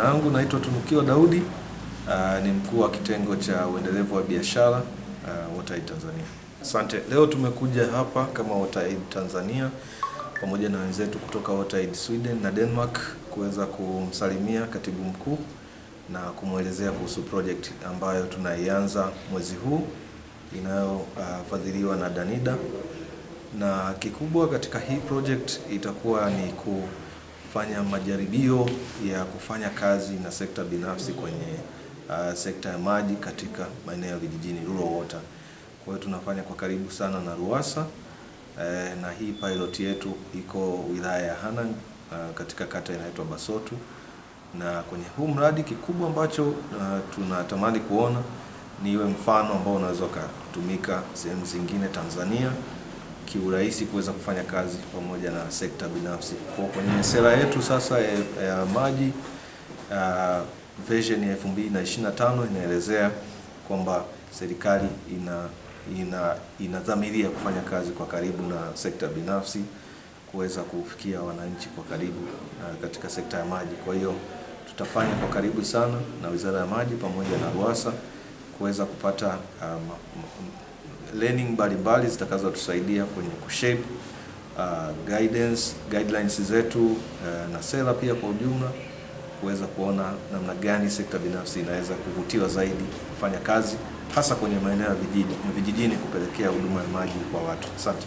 Jina langu naitwa Tunukiwa Daudi, ni mkuu wa kitengo cha uendelevu wa biashara WaterAid Tanzania. Asante. Leo tumekuja hapa kama WaterAid Tanzania pamoja na wenzetu kutoka WaterAid Sweden na Denmark kuweza kumsalimia katibu mkuu na kumwelezea kuhusu project ambayo tunaianza mwezi huu inayofadhiliwa na Danida. Na kikubwa katika hii project itakuwa ni kufanya majaribio ya kufanya kazi na sekta binafsi kwenye sekta ya maji katika maeneo ya vijijini, rural water. Kwa hiyo tunafanya kwa karibu sana na RUWASA, na hii pilot yetu iko wilaya ya Hanang katika kata inaitwa Basotu. Na kwenye huu mradi kikubwa ambacho tunatamani kuona ni iwe mfano ambao unaweza kutumika sehemu zingine Tanzania kiurahisi kuweza kufanya kazi pamoja na sekta binafsi. Kwa kwenye sera yetu sasa ya maji version ya 2025 inaelezea kwamba serikali inadhamiria kufanya kazi kwa karibu na sekta binafsi kuweza kufikia wananchi kwa karibu katika sekta ya maji. Kwa hiyo tutafanya kwa karibu sana na Wizara ya Maji pamoja na RUWASA kuweza kupata learning mbalimbali zitakazotusaidia kwenye kushape guidelines zetu na sera pia kwa ujumla, kuweza kuona namna gani sekta binafsi inaweza kuvutiwa zaidi kufanya kazi hasa kwenye maeneo ya vijijini kupelekea huduma ya maji kwa watu. Asante.